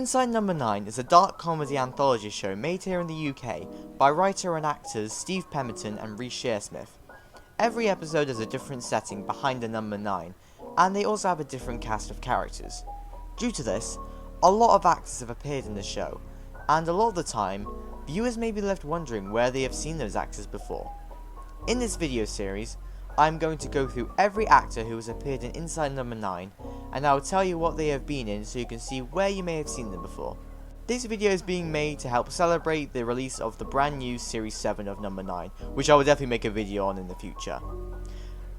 Inside Number 9 is a dark comedy anthology show made here in the UK by writer and actors Steve Pemberton and Reece Shearsmith. Every episode has a different setting behind the number 9, and they also have a different cast of characters. Due to this, a lot of actors have appeared in the show, and a lot of the time, viewers may be left wondering where they have seen those actors before. In this video series, I am going to go through every actor who has appeared in Inside Number 9, and I will tell you what they have been in so you can see where you may have seen them before. This video is being made to help celebrate the release of the brand new Series 7 of Number 9, which I will definitely make a video on in the future.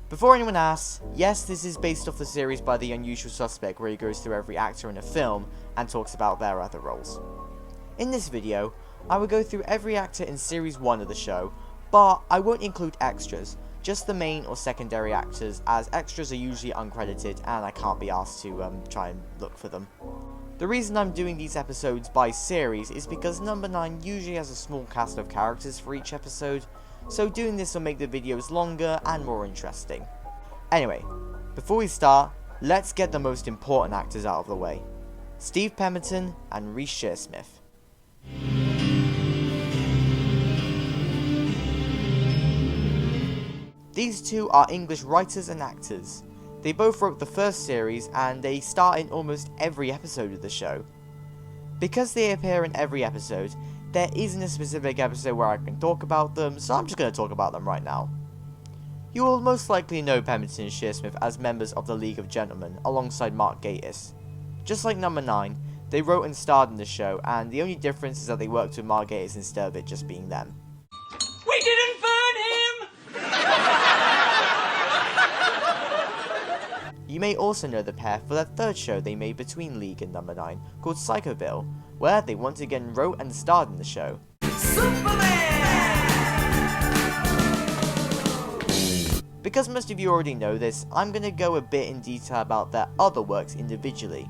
Before anyone asks, yes, this is based off the series by The Unusual Suspect, where he goes through every actor in a film and talks about their other roles. In this video, I will go through every actor in Series 1 of the show, but I won't include extras, just the main or secondary actors, as extras are usually uncredited and I can't be asked to try and look for them. The reason I'm doing these episodes by series is because Number 9 usually has a small cast of characters for each episode, so doing this will make the videos longer and more interesting. Anyway, before we start, let's get the most important actors out of the way. Steve Pemberton and Reece Shearsmith. These two are English writers and actors. They both wrote the first series and they star in almost every episode of the show. Because they appear in every episode, there isn't a specific episode where I can talk about them, so I'm just going to talk about them right now. You will most likely know Pemberton and Shearsmith as members of the League of Gentlemen alongside Marc. Just like Number 9, they wrote and starred in the show, and the only difference is that they worked with Marc instead of it just being them. We didn't burn him! You may also know the pair for their third show they made between League and Number 9, called Psychoville, where they once again wrote and starred in the show. Because most of you already know this, I'm going to go a bit in detail about their other works individually.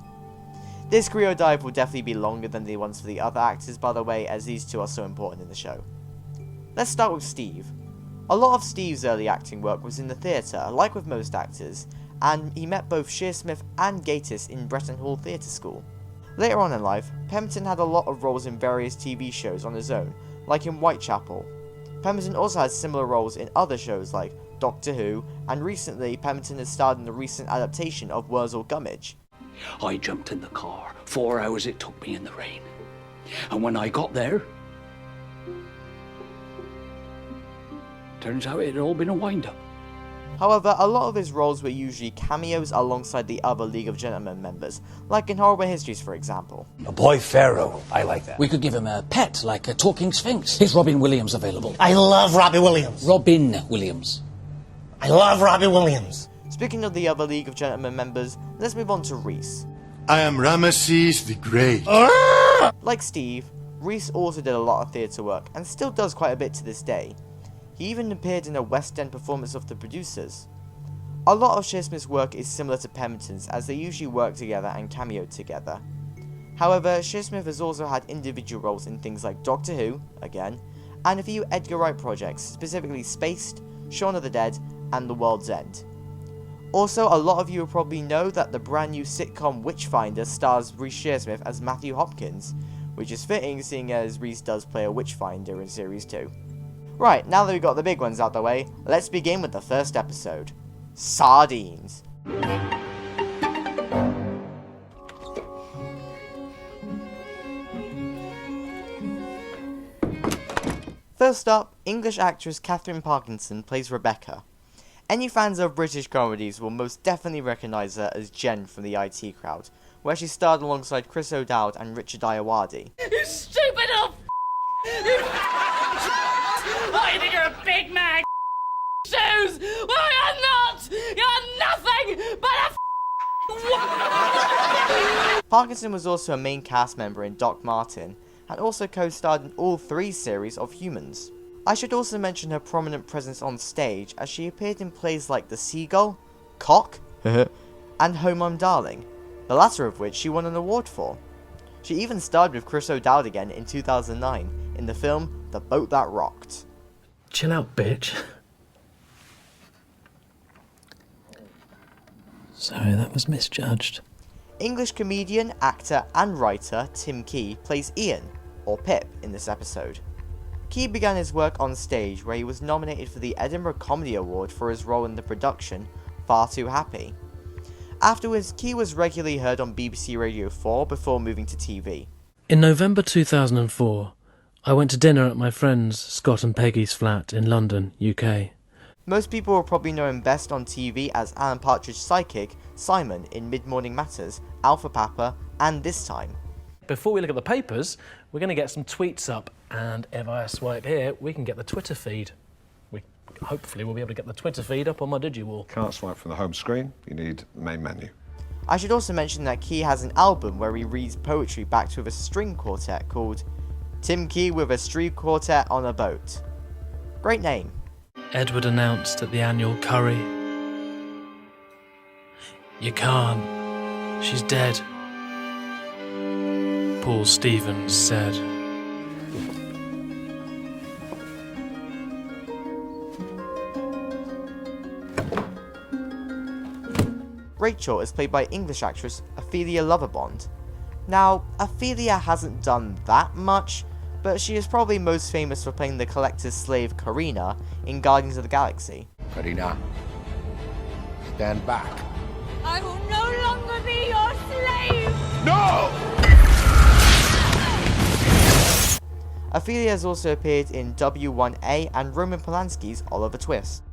This career dive will definitely be longer than the ones for the other actors, by the way, as these two are so important in the show. Let's start with Steve. A lot of Steve's early acting work was in the theatre, like with most actors, and he met both Shearsmith and Gatiss in Bretton Hall Theatre School. Later on in life, Pemberton had a lot of roles in various TV shows on his own, like in Whitechapel. Pemberton also had similar roles in other shows like Doctor Who, and recently Pemberton has starred in the recent adaptation of Wurzel Gummidge. I jumped in the car. 4 hours it took me in the rain. And when I got there, turns out it had all been a wind-up. However, a lot of his roles were usually cameos alongside the other League of Gentlemen members, like in Horrible Histories for example. A boy pharaoh, I like that. We could give him a pet, like a talking sphinx. Is Robin Williams available? I love Robbie Williams. Robin Williams. I love Robbie Williams. Speaking of the other League of Gentlemen members, let's move on to Reece. I am Ramesses the Great. Like Steve, Reece also did a lot of theatre work, and still does quite a bit to this day. He even appeared in a West End performance of The Producers. A lot of Shearsmith's work is similar to Pemberton's, as they usually work together and cameoed together. However, Shearsmith has also had individual roles in things like Doctor Who, again, and a few Edgar Wright projects, specifically Spaced, Shaun of the Dead, and The World's End. Also, a lot of you will probably know that the brand new sitcom Witchfinder stars Reece Shearsmith as Matthew Hopkins, which is fitting seeing as Reece does play a Witchfinder in Series 2. Right, now that we've got the big ones out the way, let's begin with the first episode. Sardines. First up, English actress Katherine Parkinson plays Rebecca. Any fans of British comedies will most definitely recognise her as Jen from the IT Crowd, where she starred alongside Chris O'Dowd and Richard Ayoade. You stupid little I think you're a big man shoes! Well, you're not! You're nothing but a Parkinson was also a main cast member in Doc Martin, and also co-starred in all 3 series of Humans. I should also mention her prominent presence on stage, as she appeared in plays like The Seagull, Cock, and Home I'm Darling, the latter of which she won an award for. She even starred with Chris O'Dowd again in 2009, in the film The Boat That Rocked. Chill out, bitch. Sorry, that was misjudged. English comedian, actor and writer Tim Key plays Ian, or Pip, in this episode. Key began his work on stage where he was nominated for the Edinburgh Comedy Award for his role in the production Far Too Happy. Afterwards, Key was regularly heard on BBC Radio 4 before moving to TV. In November 2004, I went to dinner at my friends Scott and Peggy's flat in London, UK. Most people will probably know him best on TV as Alan Partridge's sidekick, Simon, in Mid-Morning Matters, Alpha Papa, and This Time. Before we look at the papers, we're going to get some tweets up, and if I swipe here, we can get the Twitter feed. Hopefully we'll be able to get the Twitter feed up on my DigiWall. Can't swipe from the home screen, you need the main menu. I should also mention that Key has an album where he reads poetry back to a string quartet called Tim Key with a String Quartet on a Boat. Great name. Edward announced at the annual curry. You can't. She's dead. Paul Stevens said. Rachel is played by English actress Ophelia Lovibond. Now, Ophelia hasn't done that much, but she is probably most famous for playing the Collector's slave Karina in Guardians of the Galaxy. Karina, stand back. I will no longer be your slave! No! Ophelia has also appeared in W1A and Roman Polanski's Oliver Twist.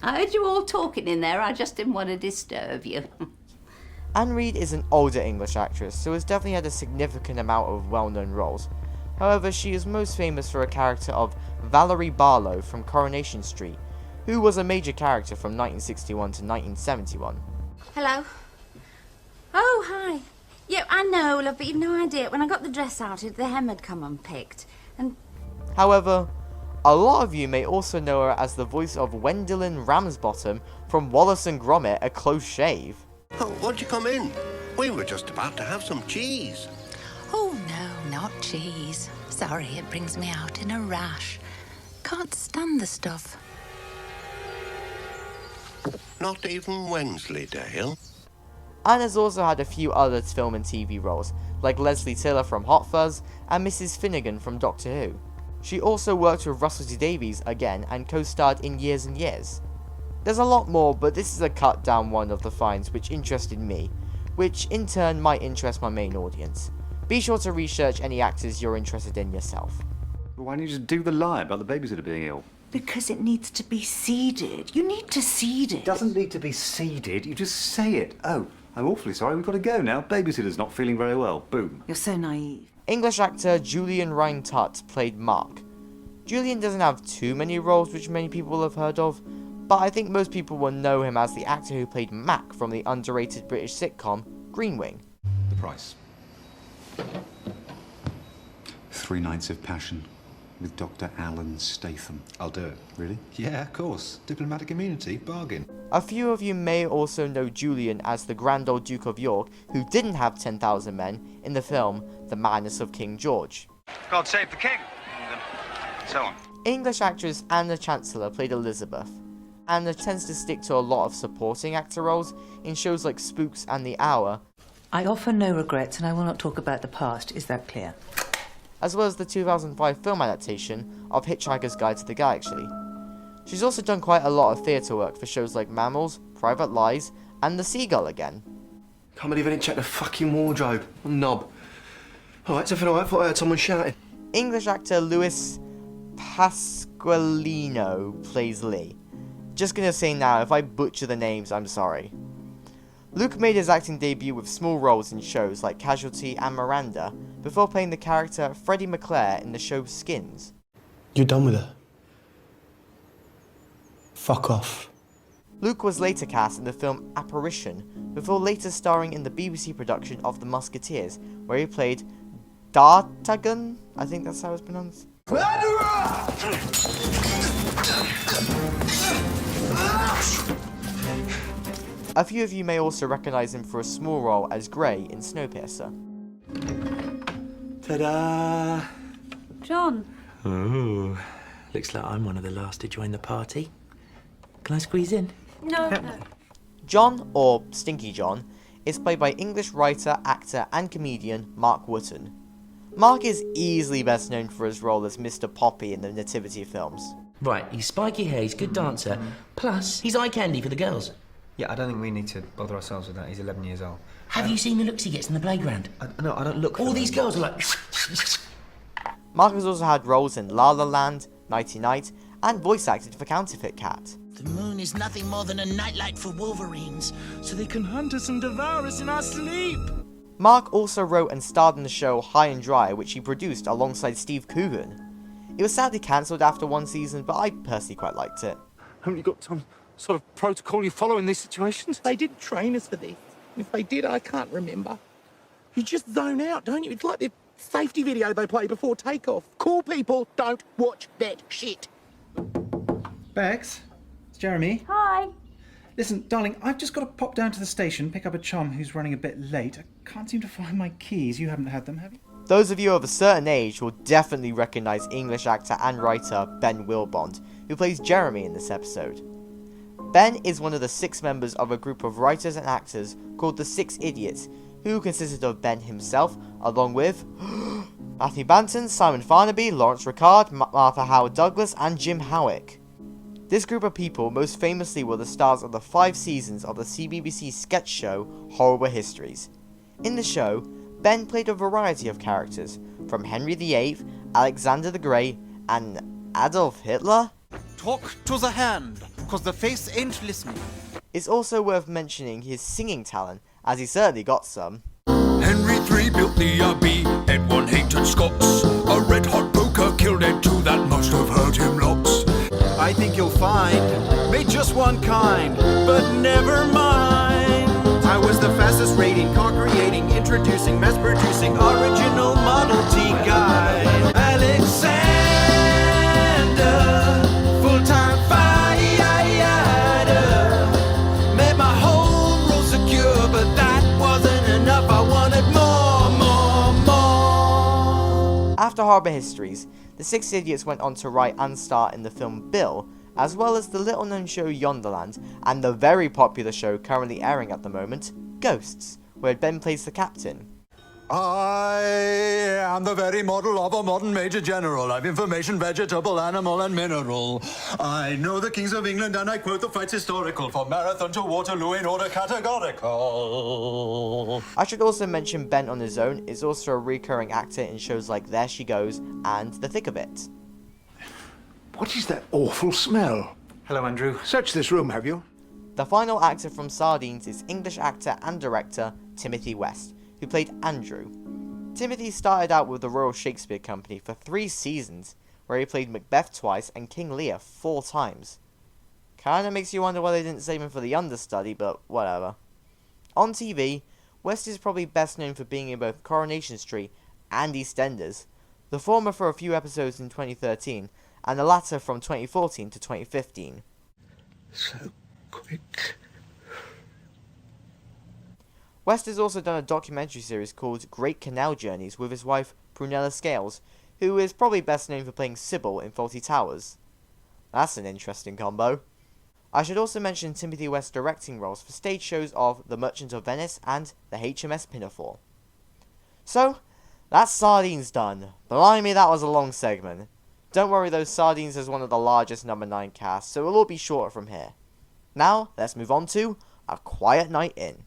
I heard you all talking in there, I just didn't want to disturb you. Anne Reid is an older English actress, so has definitely had a significant amount of well-known roles. However, she is most famous for a character of Valerie Barlow from Coronation Street, who was a major character from 1961 to 1971. Hello. Oh, hi. Yeah, I know, love, but you've no idea. When I got the dress out, the hem had come unpicked, and... However, a lot of you may also know her as the voice of Gwendolyn Ramsbottom from Wallace and Gromit: A Close Shave. Oh, why'd you come in? We were just about to have some cheese. Oh, no, not cheese. Sorry, it brings me out in a rash. Can't stand the stuff. Not even Wensleydale? Anne has also had a few other film and TV roles, like Leslie Tiller from Hot Fuzz and Mrs. Finnegan from Doctor Who. She also worked with Russell T Davies again and co-starred in Years and Years. There's a lot more, but this is a cut down one of the finds which interested me, which in turn might interest my main audience. Be sure to research any actors you're interested in yourself. Well, why don't you just do the lie about the babysitter being ill? Because it needs to be seeded. You need to seed it. It doesn't need to be seeded, you just say it. Oh, I'm awfully sorry, we've got to go now. Babysitter's not feeling very well. Boom. You're so naive. English actor Julian Rhind-Tutt played Marc. Julian doesn't have too many roles which many people have heard of, but I think most people will know him as the actor who played Mac from the underrated British sitcom Green Wing. The price. 3 Nights of Passion with Dr. Alan Statham. I'll do it. Really? Yeah, of course. Diplomatic immunity, bargain. A few of you may also know Julian as the Grand Old Duke of York, who didn't have 10,000 men in the film The Madness of King George. God save the king, and so on. English actress Anna Chancellor played Elizabeth. Anna tends to stick to a lot of supporting actor roles in shows like Spooks and The Hour. I offer no regrets and I will not talk about the past, is that clear? As well as the 2005 film adaptation of Hitchhiker's Guide to the Galaxy. She's also done quite a lot of theatre work for shows like Mammals, Private Lies, and The Seagull Again. Can't believe I didn't check the fucking wardrobe. I'm a knob. Alright, is everything alright? I thought I heard someone shouting. English actor Louis Pasqualino plays Lee. Just gonna say now, if I butcher the names, I'm sorry. Luke made his acting debut with small roles in shows like Casualty and Miranda, before playing the character Freddie McClare in the show Skins. You're done with her. Fuck off. Luke was later cast in the film Apparition, before later starring in the BBC production of The Musketeers, where he played D'Artagnan, I think that's how it's pronounced. A few of you may also recognise him for a small role as Grey in Snowpiercer. Ta-da! John. Oh, looks like I'm one of the last to join the party. Can I squeeze in? No. John, or Stinky John, is played by English writer, actor and comedian Marc Wootton. Marc is easily best known for his role as Mr. Poppy in the Nativity films. Right, he's spiky hair, he's a good dancer, plus he's eye candy for the girls. Yeah, I don't think we need to bother ourselves with that. He's 11 years old. Have you seen the looks he gets in the playground? No, I don't look for All them. these girls are like... Marc has also had roles in La La Land, Nighty Night, and voice acted for Counterfeit Cat. The moon is nothing more than a nightlight for wolverines, so they can hunt us and devour us in our sleep. Marc also wrote and starred in the show High and Dry, which he produced alongside Steve Coogan. It was sadly cancelled after one season, but I personally quite liked it. Haven't you got some sort of protocol you follow in these situations? They didn't train us for this. If they did, I can't remember. You just zone out, don't you? It's like the safety video they play before takeoff. Cool people don't watch that shit. Bex, it's Jeremy. Hi. Listen, darling, I've just got to pop down to the station, pick up a chum who's running a bit late. I can't seem to find my keys. You haven't had them, have you? Those of you of a certain age will definitely recognise English actor and writer Ben Willbond, who plays Jeremy in this episode. Ben is one of the 6 members of a group of writers and actors called the 6 Idiots, who consisted of Ben himself, along with Matthew Banton, Simon Farnaby, Lawrence Ricard, Martha Howard Douglas, and Jim Howick. This group of people most famously were the stars of the 5 seasons of the CBBC sketch show Horrible Histories. In the show, Ben played a variety of characters, from Henry VIII, Alexander the Great, and Adolf Hitler? Talk to the hand, cause the face ain't listening. It's also worth mentioning his singing talent, as he certainly got some. Henry III built the Abbey, Ed hated Scots. A red-hot poker killed Ed II, that must have hurt him lots. I think you'll find made just one kind, but never mind. I was the fastest rating, car-creating, introducing, mass-producing, original Model T guy. Alexander, full-time fighter, made my whole role secure, but that wasn't enough. I wanted more. After Horrible Histories, the 6 Idiots went on to write and star in the film Bill, as well as the little-known show Yonderland, and the very popular show currently airing at the moment, Ghosts, where Ben plays the captain. I am the very model of a modern Major General. I've information, vegetable, animal, and mineral. I know the kings of England, and I quote the fights historical, from Marathon to Waterloo in order categorical. I should also mention Ben on his own is also a recurring actor in shows like There She Goes and The Thick of It. What is that awful smell? Hello, Andrew. Searched this room, have you? The final actor from Sardines is English actor and director Timothy West, who played Andrew. Timothy started out with the Royal Shakespeare Company for 3 seasons, where he played Macbeth twice and King Lear 4 times. Kinda makes you wonder why they didn't save him for the understudy, but whatever. On TV, West is probably best known for being in both Coronation Street and EastEnders, the former for a few episodes in 2013, and the latter from 2014 to 2015. So quick. West has also done a documentary series called Great Canal Journeys with his wife Prunella Scales, who is probably best known for playing Sybil in Fawlty Towers. That's an interesting combo. I should also mention Timothy West's directing roles for stage shows of The Merchant of Venice and The HMS Pinafore. So, that's Sardines done. Blimey, that was a long segment. Don't worry though, Sardines has one of the largest number 9 casts, so it'll all be shorter from here. Now, let's move on to A Quiet Night In.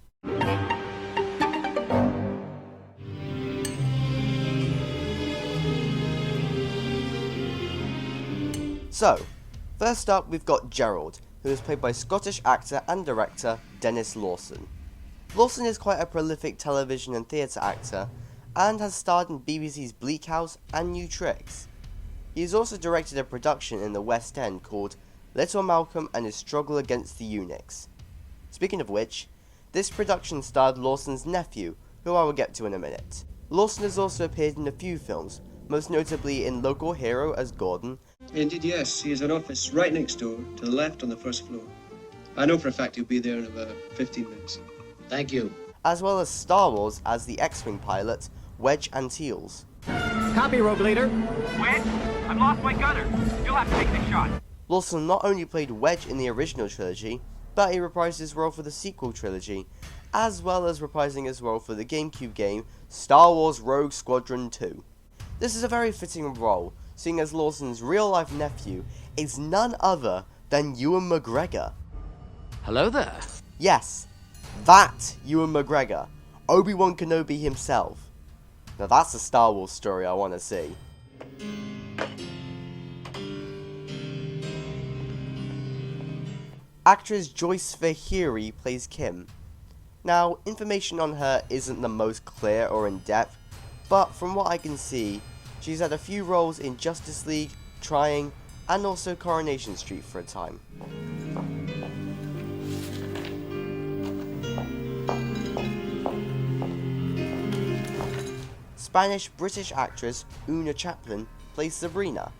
So, first up we've got Gerald, who is played by Scottish actor and director Denis Lawson. Lawson is quite a prolific television and theatre actor, and has starred in BBC's Bleak House and New Tricks. He has also directed a production in the West End called Little Malcolm and His Struggle Against the Eunuchs. Speaking of which, this production starred Lawson's nephew, who I will get to in a minute. Lawson has also appeared in a few films, most notably in Local Hero as Gordon. Indeed, yes. He has an office right next door, to the left on the first floor. I know for a fact he'll be there in about 15 minutes. Thank you. As well as Star Wars as the X-Wing pilot, Wedge Antilles. Copy, Rogue Leader. Wedge, I've lost my gunner. You'll have to take this shot. Lawson not only played Wedge in the original trilogy, but he reprised his role for the sequel trilogy, as well as reprising his role for the GameCube game Star Wars Rogue Squadron 2. This is a very fitting role, seeing as Lawson's real-life nephew is none other than Ewan McGregor. Hello there. Yes, that Ewan McGregor, Obi-Wan Kenobi himself. Now that's a Star Wars story I want to see. Actress Joyce Veheary plays Kim. Now, information on her isn't the most clear or in-depth, but from what I can see, she's had a few roles in Justice League, Trying, and also Coronation Street for a time. Spanish-British actress Oona Chaplin plays Sabrina.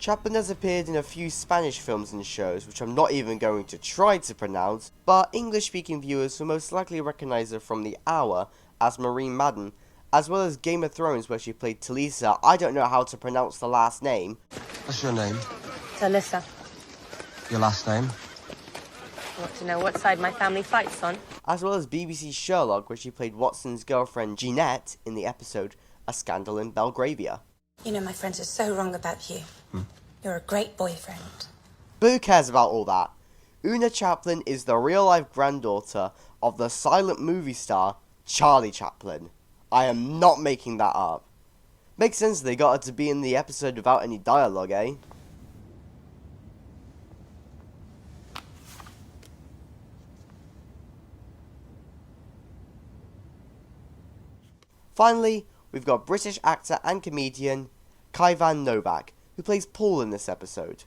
Chaplin has appeared in a few Spanish films and shows, which I'm not even going to try to pronounce, but English-speaking viewers will most likely recognise her from The Hour as Maureen Madden, as well as Game of Thrones where she played Talisa. I don't know how to pronounce the last name. What's your name? Talisa. Your last name? You want to know what side my family fights on? As well as BBC Sherlock, where she played Watson's girlfriend Jeanette in the episode A Scandal in Belgravia. You know my friends are so wrong about you. You're a great boyfriend. But who cares about all that? Oona Chaplin is the real-life granddaughter of the silent movie star Charlie Chaplin. I am not making that up. Makes sense they got her to be in the episode without any dialogue, eh? Finally, we've got British actor and comedian Kayvan Novak, who plays Paul in this episode.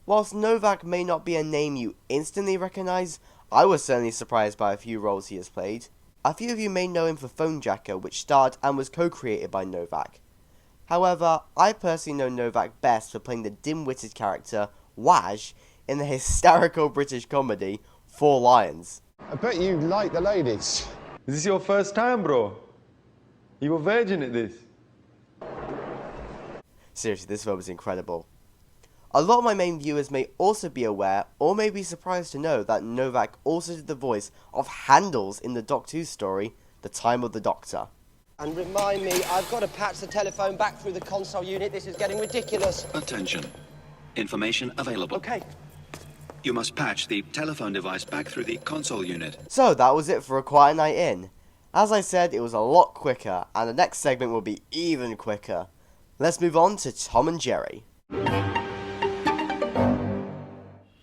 Whilst Novak may not be a name you instantly recognise, I was certainly surprised by a few roles he has played. A few of you may know him for Phonejacker, which starred and was co-created by Novak. However, I personally know Novak best for playing the dim-witted character Waj in the hysterical British comedy Four Lions. I bet you like the ladies. Is this your first time, bro? You were virgin at this? Seriously, this film is incredible. A lot of my main viewers may also be aware, or may be surprised to know, that Novak also did the voice of Handles in the Doc 2 story, The Time of the Doctor. And remind me, I've got to patch the telephone back through the console unit. This is getting ridiculous. Attention. Information available. Okay. You must patch the telephone device back through the console unit. So that was it for A Quiet Night In. As I said, it was a lot quicker, and the next segment will be even quicker. Let's move on to Tom and Gerri.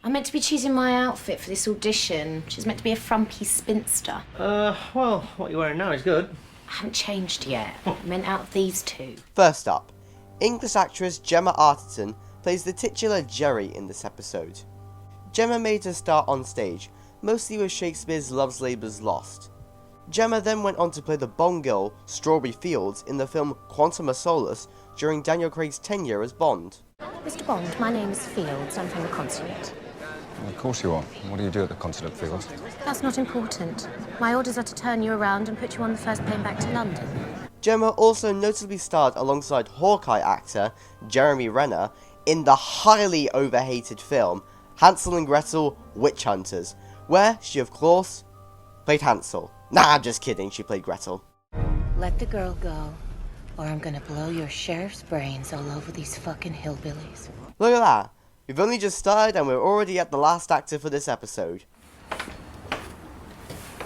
I'm meant to be choosing my outfit for this audition. She's meant to be a frumpy spinster. Well, what you're wearing now is good. I haven't changed yet. I meant out of these two. First up, English actress Gemma Arterton plays the titular Gerri in this episode. Gemma made her start on stage, mostly with Shakespeare's Love's Labour's Lost. Gemma then went on to play the Bond girl Strawberry Fields in the film Quantum of Solace during Daniel Craig's tenure as Bond. Mr. Bond, my name is Fields. I'm from the consulate. Well, of course you are. What do you do at the consulate, Fields? That's not important. My orders are to turn you around and put you on the first plane back to London. Gemma also notably starred alongside Hawkeye actor Jeremy Renner in the highly overhated film Hansel and Gretel Witch Hunters, where she of course played Hansel. Nah, I'm just kidding, she played Gretel. Let the girl go, or I'm gonna blow your sheriff's brains all over these fucking hillbillies. Look at that. We've only just started and we're already at the last actor for this episode.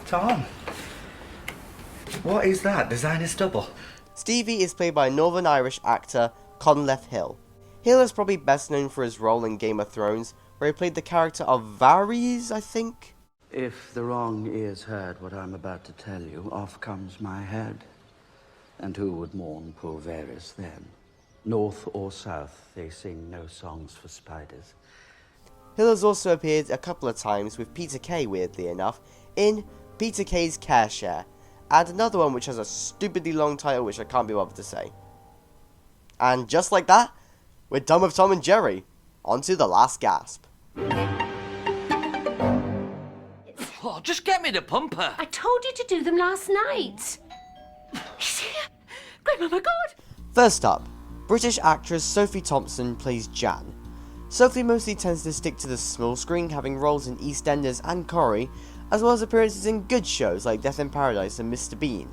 Tom, what is that? Designer stubble? Stevie is played by Northern Irish actor Conleth Hill. Hill is probably best known for his role in Game of Thrones, where he played the character of Varys, I think? If the wrong ears heard what I'm about to tell you, off comes my head. And who would mourn poor Varys then? North or south, they sing no songs for spiders. Hill has also appeared a couple of times with Peter Kay, weirdly enough, in Peter Kay's Care Share, and another one which has a stupidly long title which I can't be bothered to say. And just like that, we're done with Tom and Gerri. On to the last gasp. Oh, just get me the pumper. I told you to do them last night. He's here. Grandma, God. First up, British actress Sophie Thompson plays Jan. Sophie mostly tends to stick to the small screen, having roles in EastEnders and Corrie, as well as appearances in good shows like Death in Paradise and Mr. Bean.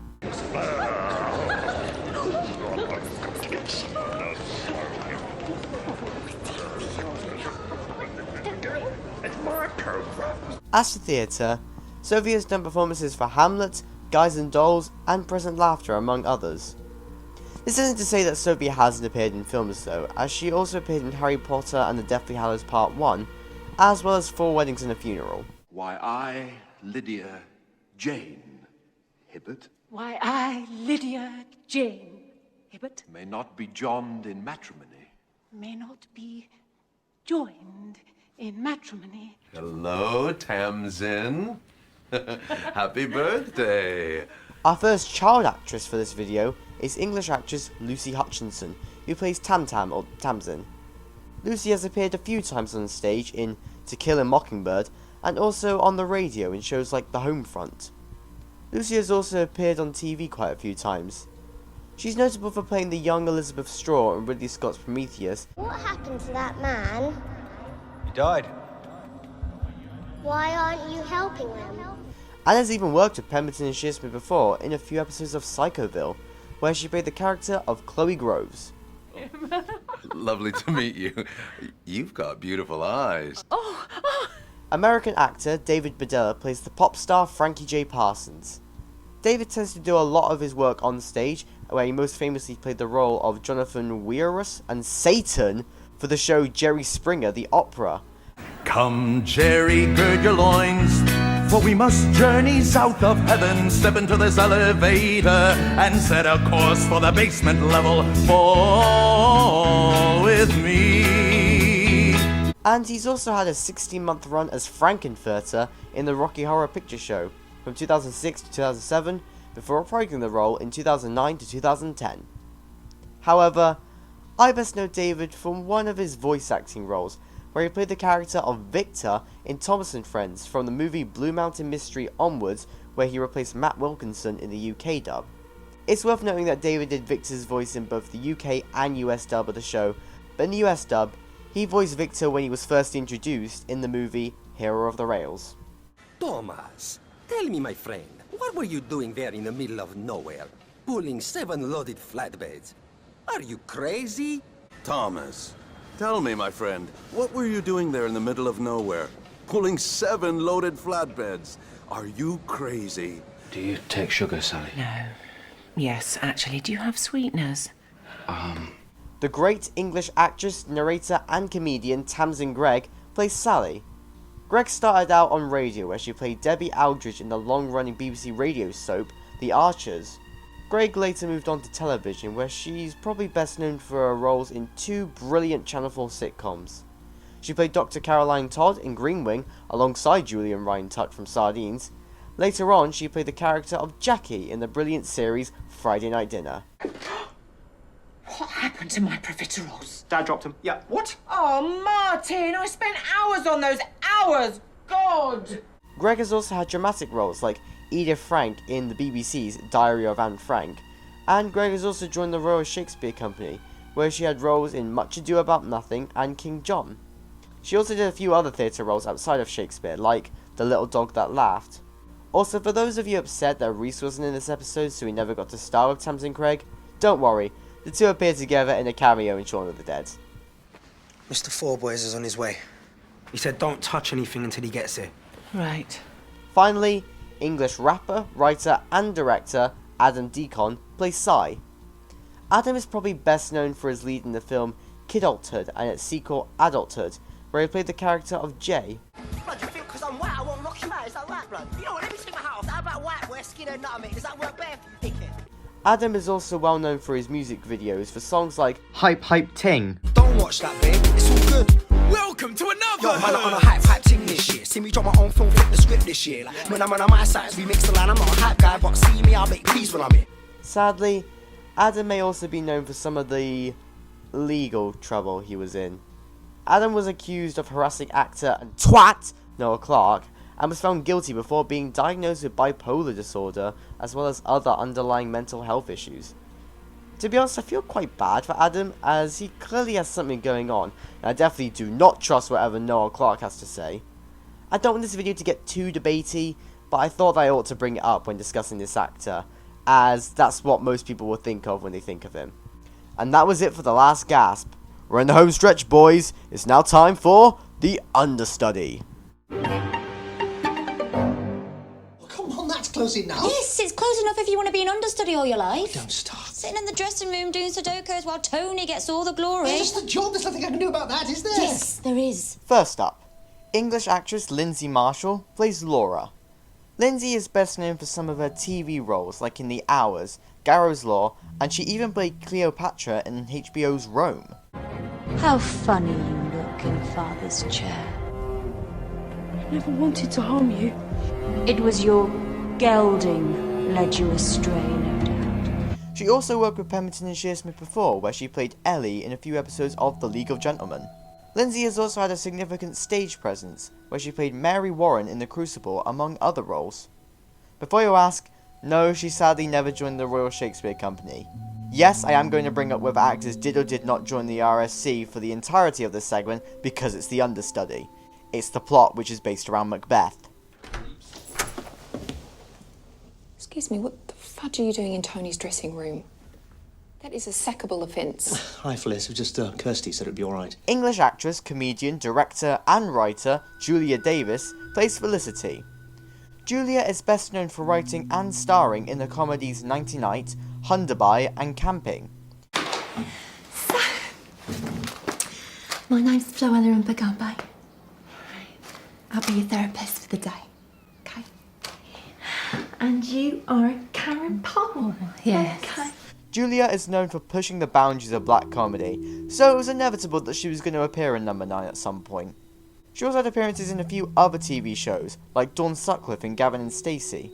As for theatre, Sophie has done performances for Hamlet, Guys and Dolls, and Present Laughter, among others. This isn't to say that Sophie hasn't appeared in films though, as she also appeared in Harry Potter and the Deathly Hallows Part 1, as well as 4 Weddings and a Funeral. Why, I, Lydia Jane Hibbert, Why, I, Lydia Jane Hibbert, may not be joined in matrimony. may not be joined in matrimony. Hello, Tamsin. Happy birthday. Our first child actress for this video is English actress Lucy Hutchinson, who plays Tam Tam or Tamsin. Lucy has appeared a few times on stage in To Kill a Mockingbird and also on the radio in shows like The Homefront. Lucy has also appeared on TV quite a few times. She's notable for playing the young Elizabeth Straw in Ridley Scott's Prometheus. What happened to that man? He died. Why aren't you helping them? And has even worked with Pemberton and Shearsmith before in a few episodes of Psychoville, where she played the character of Chloe Groves. Lovely to meet you. You've got beautiful eyes. American actor David Badella plays the pop star Frankie J. Parsons. David tends to do a lot of his work on stage, where he most famously played the role of Jonathan Wierus and Satan for the show Jerry Springer, the opera. Come, Gerri, gird your loins, for we must journey south of heaven. Step into this elevator and set a course for the basement level. Fall with me. And he's also had a 16-month run as Frankenfurter in the Rocky Horror Picture Show from 2006 to 2007, before reprising the role in 2009 to 2010. However, I best know David from one of his voice acting roles, where he played the character of Victor in Thomas and Friends from the movie Blue Mountain Mystery onwards, where he replaced Matt Wilkinson in the UK dub. It's worth noting that David did Victor's voice in both the UK and US dub of the show, but in the US dub, he voiced Victor when he was first introduced in the movie Hero of the Rails. Thomas, tell me, my friend, what were you doing there in the middle of nowhere, pulling 7 loaded flatbeds? Are you crazy? Thomas, tell me, my friend, what were you doing there in the middle of nowhere? Pulling 7 loaded flatbeds. Are you crazy? Do you take sugar, Sally? No. Yes, actually, do you have sweeteners? The great English actress, narrator and comedian Tamsin Greig plays Sally. Greig started out on radio where she played Debbie Aldridge in the long-running BBC radio soap The Archers. Greig later moved on to television, where she's probably best known for her roles in 2 brilliant Channel 4 sitcoms. She played Dr. Caroline Todd in Green Wing alongside Julian Rhind-Tutt from Sardines. Later on, she played the character of Jackie in the brilliant series Friday Night Dinner. What happened to my profiteroles? Dad dropped him. Yeah, what? Oh, Martin, I spent hours on those hours! God! Greig has also had dramatic roles like Edith Frank in the BBC's Diary of Anne Frank, and Greig has also joined the Royal Shakespeare Company, where she had roles in Much Ado About Nothing and King John. She also did a few other theatre roles outside of Shakespeare, like The Little Dog That Laughed. Also, for those of you upset that Reece wasn't in this episode so he never got to star with Tamsin Greig, don't worry, the two appeared together in a cameo in Shaun of the Dead. Mr. Fourboys is on his way. He said don't touch anything until he gets here. Right. Finally, English rapper, writer and director Adam Deacon plays Cy. Adam is probably best known for his lead in the film Kidulthood and its sequel Adulthood, where he played the character of Jay. Blood, you think because I'm white I won't rock you out? Is that right, blood? You know what, let me take my hat off. How about white boy, skinhead nut, mate? Does that work better for you, dickhead? Adam is also well known for his music videos for songs like Hype Hype Ting. Don't watch that, babe. It's all good. Welcome to another. Yo, man, I'm on a hype ting this year. See me drop my own film, flip the script this year. Like, when I'm on my sides, we mix the line. I'm not a hype guy, but see me, I'll make peace when I'm here. Sadly, Adam may also be known for some of the legal trouble he was in. Adam was accused of harassing actor and twat Noah Clarke, and was found guilty before being diagnosed with bipolar disorder, as well as other underlying mental health issues. To be honest, I feel quite bad for Adam, as he clearly has something going on, and I definitely do not trust whatever Noah Clarke has to say. I don't want this video to get too debatey, but I thought I ought to bring it up when discussing this actor, as that's what most people will think of when they think of him. And that was it for the last gasp. We're in the home stretch, boys. It's now time for the understudy. That's close enough. Yes, it's close enough if you want to be an understudy all your life. Don't start. Sitting in the dressing room doing Sudokus while Tony gets all the glory. It's just the job. There's nothing I can do about that, is there? Yes, there is. First up, English actress Lindsay Marshall plays Laura. Lindsay is best known for some of her TV roles like in The Hours, Garrow's Law, and she even played Cleopatra in HBO's Rome. How funny you look in Father's chair. I never wanted to harm you. It was your gelding led you astray, no doubt. She also worked with Pemberton and Shearsmith before, where she played Ellie in a few episodes of The League of Gentlemen. Lindsay has also had a significant stage presence, where she played Mary Warren in The Crucible, among other roles. Before you ask, no, she sadly never joined the Royal Shakespeare Company. Yes, I am going to bring up whether actors did or did not join the RSC for the entirety of this segment, because it's the understudy. It's the plot, which is based around Macbeth. Excuse me, what the fudge are you doing in Tony's dressing room? That is a sackable offence. Hi, Felice. Just Kirsty said it'd be all right. English actress, comedian, director and writer Julia Davis plays Felicity. Julia is best known for writing and starring in the comedies 90 Night, Hunderby and Camping. So, my name's Floella and Bagumbo. I'll be your therapist for the day, okay? And you are Karen Paul. Yes. Okay. Julia is known for pushing the boundaries of black comedy, so it was inevitable that she was going to appear in Number 9 at some point. She also had appearances in a few other TV shows, like Dawn Sutcliffe in Gavin and Stacey.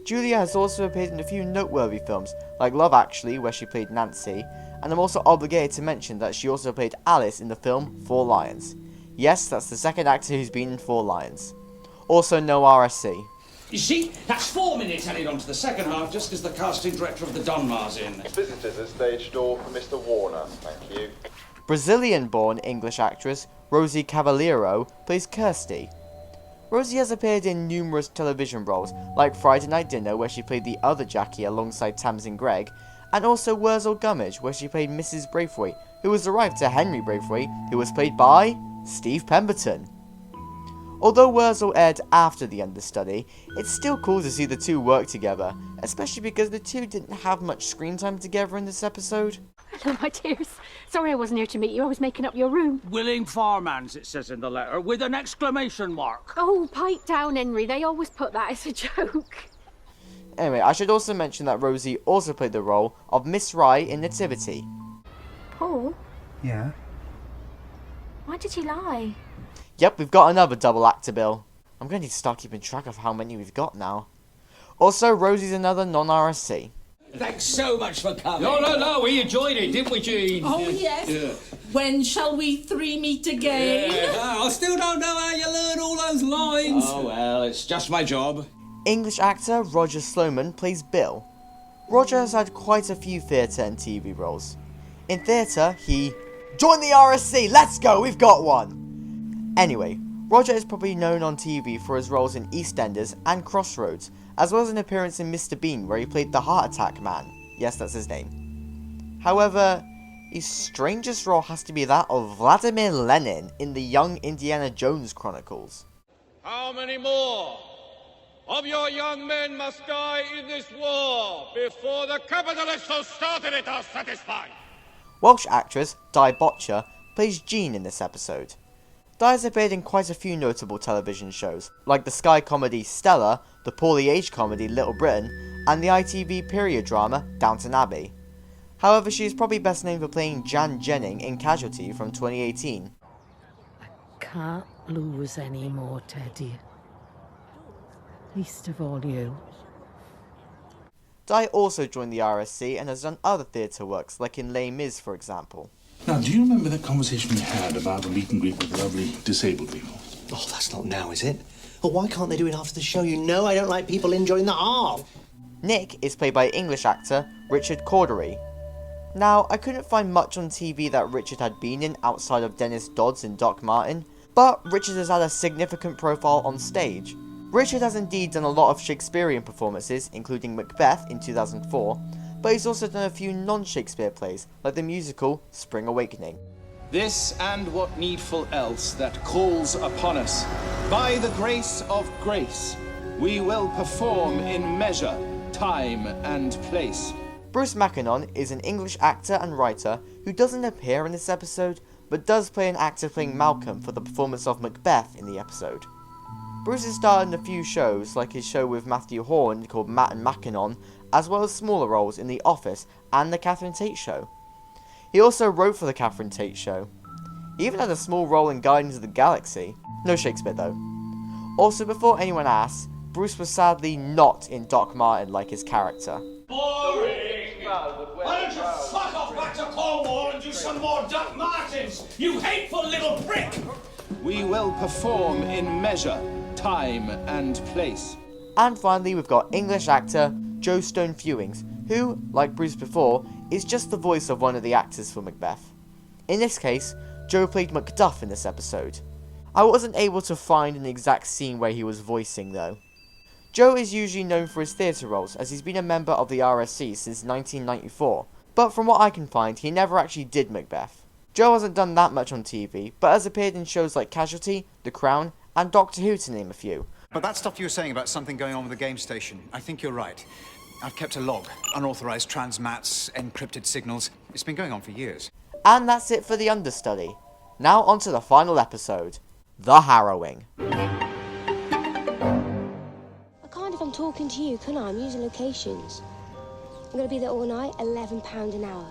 Julia has also appeared in a few noteworthy films, like Love Actually, where she played Nancy, and I'm also obligated to mention that she also played Alice in the film Four Lions. Yes, that's the second actor who's been in Four Lions. Also no RSC. You see, that's 4 minutes added on to the second half just because the casting director of the Donmar's in. Visitors at stage door for Mr. Warner, thank you. Brazilian-born English actress Rosie Cavaliero plays Kirsty. Rosie has appeared in numerous television roles, like Friday Night Dinner, where she played the other Jackie alongside Tamsin Greig, and also Wurzel Gummidge, where she played Mrs. Braithwaite, who was the wife to Henry Braithwaite, who was played by Steve Pemberton. Although Wurzel aired after the understudy, it's still cool to see the two work together, especially because the two didn't have much screen time together in this episode. Hello, my dears. Sorry I wasn't here to meet you. I was making up your room. Willing Farmans, it says in the letter, with an exclamation mark. Oh, pipe down, Henry. They always put that as a joke. Anyway, I should also mention that Rosie also played the role of Miss Rye in Nativity. Paul? Yeah? Why did you lie? Yep, we've got another double actor bill. I'm going to need to start keeping track of how many we've got now. Also, Rosie's another non-RSC. Thanks so much for coming. No, we enjoyed it, didn't we, Jean? Oh, yes. Yeah. When shall we three meet again? Yeah. I still don't know how you learn all those lines. Oh, well, it's just my job. English actor Roger Sloman plays Bill. Roger has had quite a few theatre and TV roles. In theatre, he... Join the RSC! Let's go! We've got one! Anyway, Roger is probably known on TV for his roles in EastEnders and Crossroads, as well as an appearance in Mr. Bean where he played the Heart Attack Man. Yes, that's his name. However, his strangest role has to be that of Vladimir Lenin in the Young Indiana Jones Chronicles. How many more of your young men must die in this war before the capitalists who started it are satisfied? Welsh actress Di Botcher plays Jean in this episode. Di has appeared in quite a few notable television shows, like the Sky comedy Stella, the poorly aged comedy Little Britain, and the ITV period drama Downton Abbey. However, she is probably best known for playing Jan Jennings in Casualty from 2018. Can't lose any more, Teddy. Least of all you. Di also joined the RSC and has done other theatre works, like in Les Mis, for example. Now, do you remember that conversation we had about a meet and greet with lovely disabled people? Oh, that's not now, is it? Well, why can't they do it after the show? You know I don't like people enjoying the half. Nick is played by English actor Richard Cordery. Now, I couldn't find much on TV that Richard had been in outside of Dennis Dodds and Doc Martin, But Richard has had a significant profile on stage. Richard has indeed done a lot of Shakespearean performances, including Macbeth in 2004, but he's also done a few non-Shakespeare plays, like the musical Spring Awakening. This and what needful else that calls upon us, by the grace of grace, we will perform in measure, time and place. Bruce Mackinnon is an English actor and writer who doesn't appear in this episode, but does play an actor playing Malcolm for the performance of Macbeth in the episode. Bruce has starred in a few shows, like his show with Matthew Horn called Matt and Mackinnon, as well as smaller roles in The Office and The Catherine Tate Show. He also wrote for The Catherine Tate Show. He even had a small role in Guardians of the Galaxy. No Shakespeare though. Also, before anyone asks, Bruce was sadly not in Doc Martin like his character. Boring! Why don't you fuck off back to Cornwall and do some more Doc Martens, you hateful little prick! We will perform in measure, time and place. And finally, we've got English actor Joe Stone-Fewings, who, like Bruce before, is just the voice of one of the actors for Macbeth. In this case, Joe played Macduff in this episode. I wasn't able to find an exact scene where he was voicing though. Joe is usually known for his theatre roles, as he's been a member of the RSC since 1994, but from what I can find, he never actually did Macbeth. Joe hasn't done that much on TV, but has appeared in shows like Casualty, The Crown, and Doctor Who to name a few. But that stuff you were saying about something going on with the game station, I think you're right. I've kept a log. Unauthorized transmats, encrypted signals. It's been going on for years. And that's it for the understudy. Now on to the final episode, The Harrowing. If I'm talking to you, can I? I'm using locations. I'm going to be there all night, £11 an hour.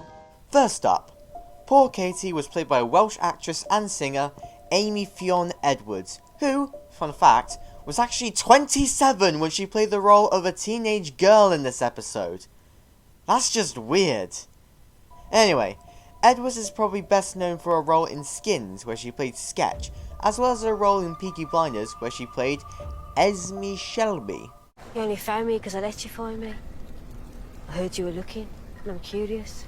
First up, poor Katie was played by Welsh actress and singer Amy Fionn Edwards, who, fun fact, was actually 27 when she played the role of a teenage girl in this episode. That's just weird. Anyway, Edwards is probably best known for a role in Skins, where she played Sketch, as well as a role in Peaky Blinders, where she played Esme Shelby. You only found me because I let you find me. I heard you were looking, and I'm curious.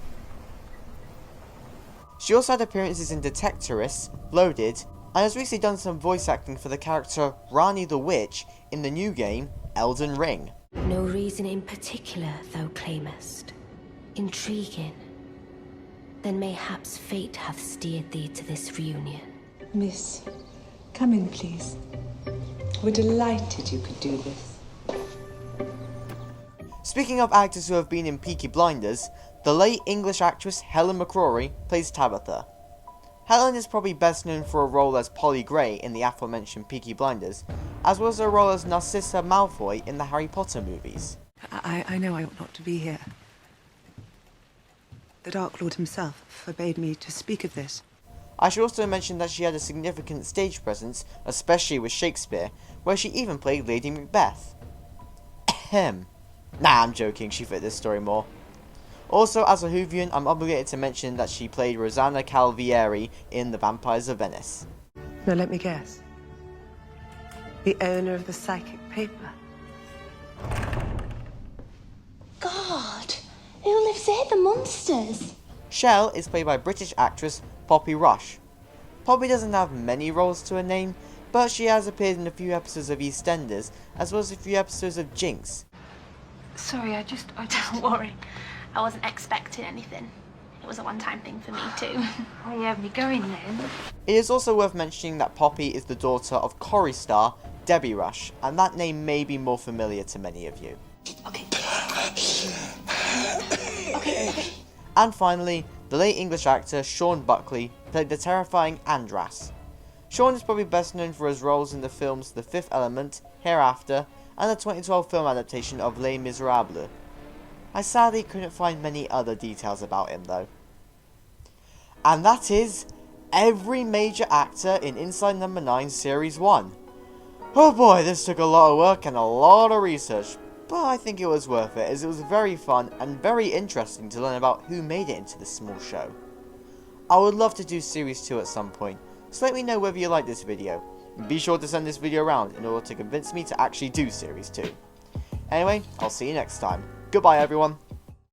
She also had appearances in Detectorists, Loaded, and has recently done some voice acting for the character Rani the Witch in the new game Elden Ring. No reason in particular, thou claimest. Intriguing. Then mayhaps fate hath steered thee to this reunion. Miss, come in, please. We're delighted you could do this. Speaking of actors who have been in Peaky Blinders, the late English actress Helen McCrory plays Tabitha. Helen is probably best known for a role as Polly Gray in the aforementioned Peaky Blinders, as well as a role as Narcissa Malfoy in the Harry Potter movies. I know I ought not to be here. The Dark Lord himself forbade me to speak of this. I should also mention that she had a significant stage presence, especially with Shakespeare, where she even played Lady Macbeth. Ahem. Nah, I'm joking, she fit this story more. Also, as a Whovian, I'm obligated to mention that she played Rosanna Calvieri in The Vampires of Venice. Now let me guess. The owner of the psychic paper. God, who lives there? The monsters. Shell is played by British actress Poppy Rush. Poppy doesn't have many roles to her name, but she has appeared in a few episodes of EastEnders, as well as a few episodes of Jinx. Sorry, I just don't worry. I wasn't expecting anything. It was a one-time thing for me too. Why you have me going then? It is also worth mentioning that Poppy is the daughter of Corrie star Debbie Rush, and that name may be more familiar to many of you. Okay. And finally, the late English actor Sean Buckley played the terrifying Andras. Sean is probably best known for his roles in the films The Fifth Element, Hereafter, and the 2012 film adaptation of Les Miserables. I sadly couldn't find many other details about him though. And that is every major actor in Inside Number 9 Series 1. Oh boy, this took a lot of work and a lot of research, but I think it was worth it, as it was very fun and very interesting to learn about who made it into this small show. I would love to do Series 2 at some point, so let me know whether you like this video. And be sure to send this video around in order to convince me to actually do Series 2. Anyway, I'll see you next time. Goodbye everyone.